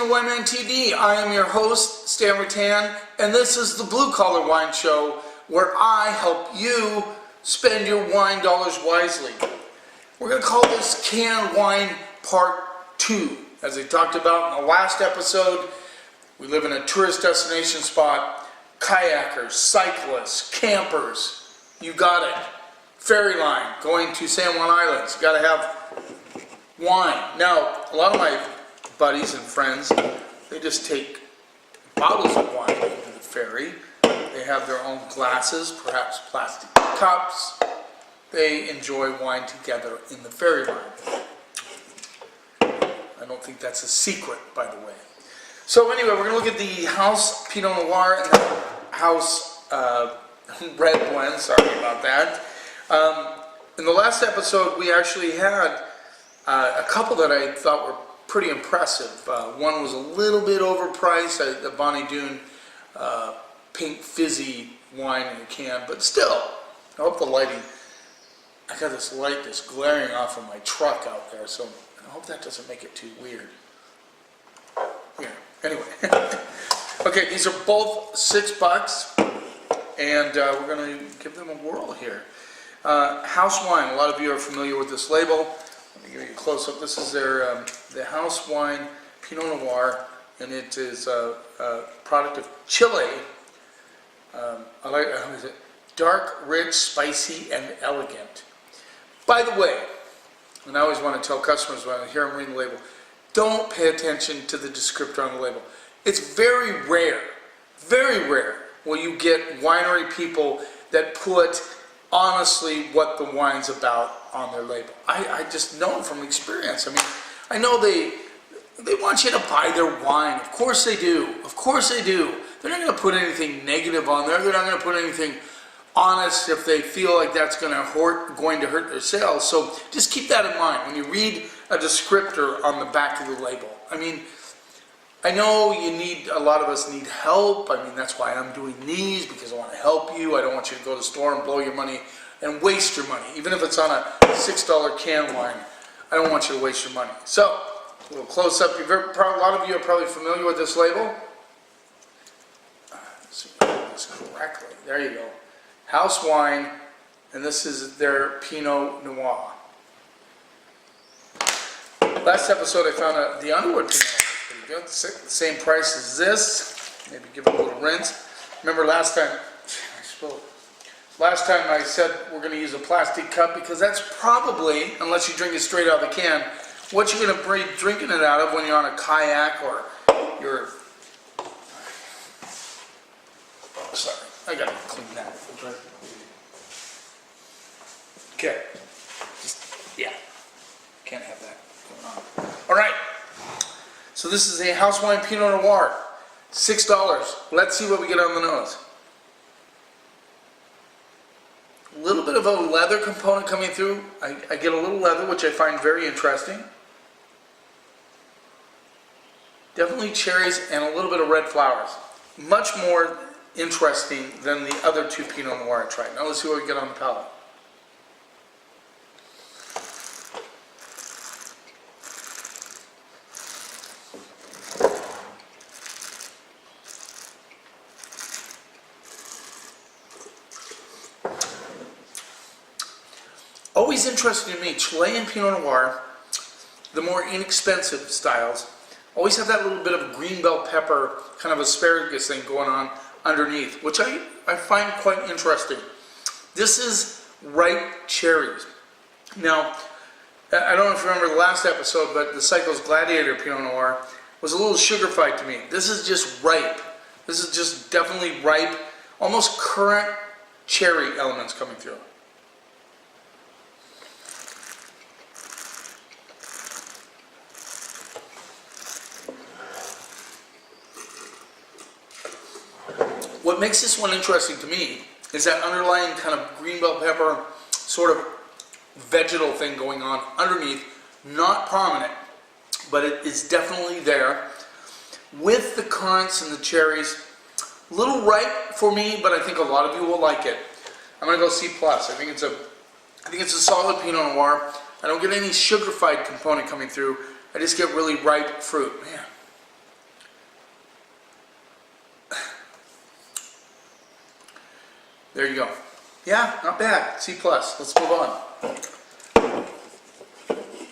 to Wine Man TV. I am your host, Stan Rattan, and this is the Blue Collar Wine Show, where I help you spend your wine dollars wisely. We're going to call this Canned Wine Part 2. As I talked about in the last episode, we live in a tourist destination spot. Kayakers, cyclists, campers, you got it. Ferry line, going to San Juan Islands, you got to have wine. Now, a lot of my buddies and friends, they just take bottles of wine into the ferry. They have their own glasses, perhaps plastic cups. They enjoy wine together in the ferry line. I don't think that's a secret, by the way. So anyway, we're going to look at the House Pinot Noir and the House Red Blend. Sorry about that. In the last episode, we actually had a couple that I thought were pretty impressive. One was a little bit overpriced, the Bonnie Doon pink fizzy wine in a can, but still, I hope the lighting, I got this light that's glaring off of my truck out there, so I hope that doesn't make it too weird. Yeah, anyway. Okay, these are both $6, and we're going to give them a whirl here. House Wine, a lot of you are familiar with this label. Let me give you a close-up. This is their the House Wine Pinot Noir, and it is a product of Chile. I like it. Dark, rich, spicy, and elegant. By the way, and I always want to tell customers when I hear them reading the label, don't pay attention to the descriptor on the label. It's very rare will you get winery people that put honestly what the wine's about on their label. I just know from experience. I mean, I know they want you to buy their wine. Of course they do. Of course they do. They're not going to put anything negative on there. They're not going to put anything honest if they feel like that's going to hurt their sales. So just keep that in mind when you read a descriptor on the back of the label. I mean, I know a lot of us need help. I mean, that's why I'm doing these, because I want to help you. I don't want you to go to the store and blow your money and waste your money. Even if it's on a $6 can wine, I don't want you to waste your money. So, a little close up. A lot of you are probably familiar with this label. Let's see if I do this correctly. There you go. House Wine, and this is their Pinot Noir. Last episode I found the Underwood Pinot. Pretty good. Same price as this. Maybe give it a little rinse. Remember last time I said we're going to use a plastic cup, because that's probably, unless you drink it straight out of the can, what you're going to be drinking it out of when you're on a kayak or you're... Oh, sorry. I got to clean that. Okay. Yeah. Can't have that going on. All right. So this is a House Wine Pinot Noir. $6. Let's see what we get on the nose. A little bit of a leather component coming through. I get a little leather, which I find very interesting. Definitely cherries and a little bit of red flowers. Much more interesting than the other two Pinot Noir I tried. Now let's see what we get on the palate. Always interesting to me, Chilean Pinot Noir, the more inexpensive styles, always have that little bit of green bell pepper, kind of asparagus thing going on underneath, which I find quite interesting. This is ripe cherries. Now, I don't know if you remember the last episode, but the Cycles Gladiator Pinot Noir was a little sugarfied to me. This is just ripe. This is just definitely ripe, almost currant cherry elements coming through. What makes this one interesting to me is that underlying kind of green bell pepper sort of vegetal thing going on underneath, not prominent, but it is definitely there. With the currants and the cherries, a little ripe for me, but I think a lot of you will like it. I'm going to go C+. I think it's a solid Pinot Noir. I don't get any sugar-fied component coming through. I just get really ripe fruit. Man, There you go. Yeah, not bad. C+. Let's move on. That'd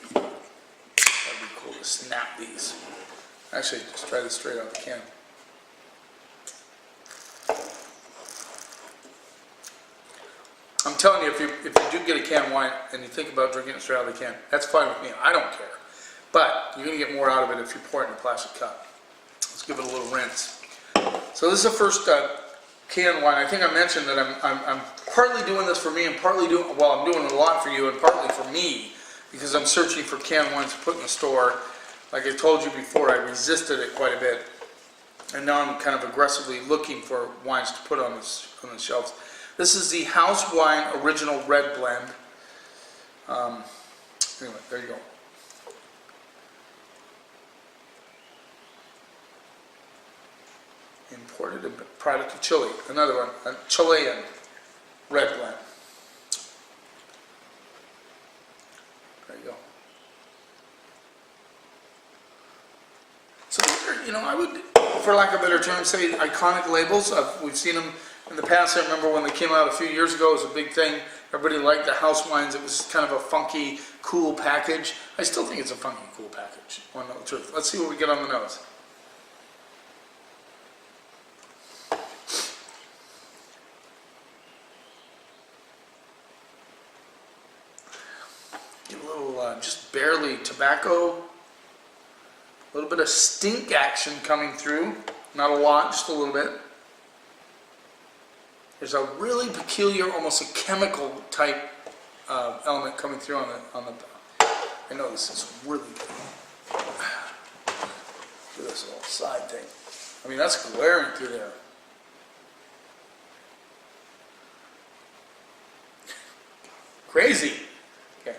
be cool to snap these. Actually, just try this straight out of the can. I'm telling you, if you do get a can of wine and you think about drinking it straight out of the can, that's fine with me. I don't care. But you're going to get more out of it if you pour it in a plastic cup. Let's give it a little rinse. So this is the first canned wine. I think I mentioned that I'm partly doing this for me and partly doing, well, I'm doing it a lot for you and partly for me because I'm searching for canned wines to put in the store. Like I told you before, I resisted it quite a bit. And now I'm kind of aggressively looking for wines to put on the shelves. This is the House Wine Original Red Blend. Anyway, there you go. Imported product of Chile. Another one, a Chilean red blend. There you go. So these are, you know, I would, for lack of a better term, say iconic labels. We've seen them in the past. I remember when they came out a few years ago, it was a big thing. Everybody liked the house wines. It was kind of a funky, cool package. I still think it's a funky, cool package. I want to know the truth. Let's see what we get on the nose. Get a little, just barely tobacco. A little bit of stink action coming through. Not a lot, just a little bit. There's a really peculiar, almost a chemical type element coming through on the. I know this is really. Look at this little side thing. I mean, that's glaring through there. Crazy. Okay.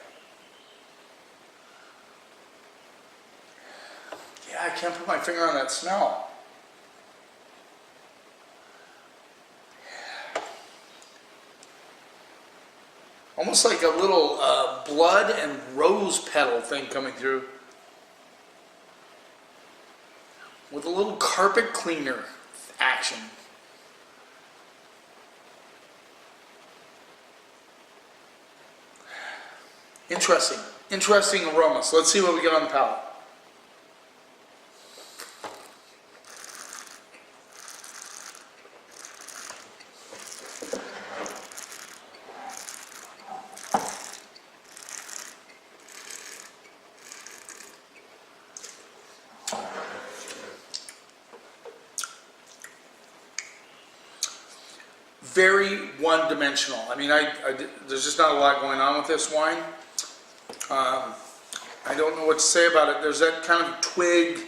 Yeah, I can't put my finger on that smell. Almost like a little blood and rose petal thing coming through. With a little carpet cleaner action. Interesting. Interesting aroma. So let's see what we get on the palate. Very one-dimensional. I mean, there's just not a lot going on with this wine. I don't know what to say about it. There's that kind of twig,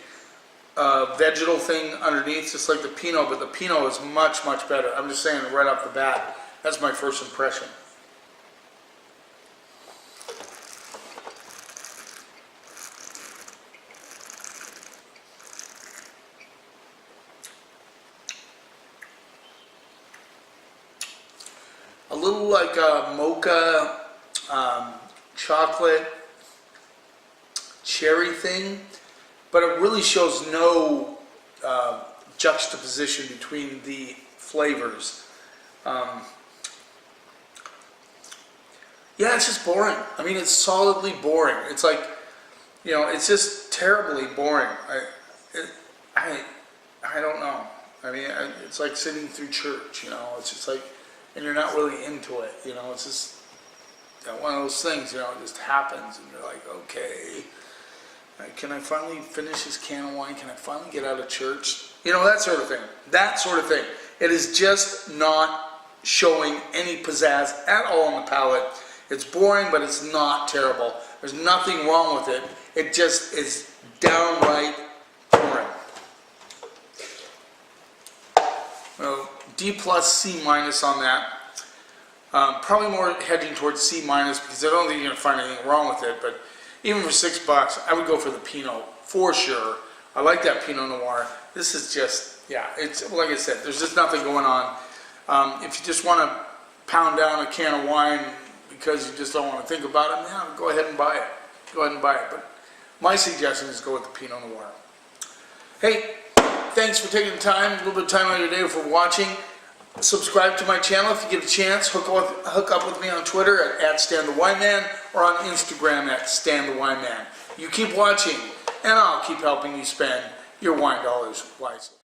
vegetal thing underneath, just like the Pinot, but the Pinot is much, much better. I'm just saying right off the bat, that's my first impression. A little like a mocha, chocolate, cherry thing, but it really shows no juxtaposition between the flavors. Yeah, it's just boring. I mean, it's solidly boring. It's like, you know, it's just terribly boring. I don't know. I mean, it's like sitting through church, you know. It's just like, and you're not really into it, you know. It's just one of those things, you know. It just happens, and you're like, okay, can I finally finish this can of wine? Can I finally get out of church? You know, that sort of thing. That sort of thing. It is just not showing any pizzazz at all on the palate. It's boring, but it's not terrible. There's nothing wrong with it. It just is downright boring. Well, D plus, C minus on that. Probably more heading towards C minus because I don't think you're going to find anything wrong with it. But even for $6, I would go for the Pinot for sure. I like that Pinot Noir. This is just, yeah, it's like I said, there's just nothing going on. If you just want to pound down a can of wine because you just don't want to think about it, yeah, go ahead and buy it. Go ahead and buy it. But my suggestion is go with the Pinot Noir. Hey, thanks for taking the time, a little bit of time out of your day for watching. Subscribe to my channel if you get a chance. Hook up with me on Twitter at StanTheWineMan or on Instagram at StanTheWineMan. You keep watching, and I'll keep helping you spend your wine dollars wisely.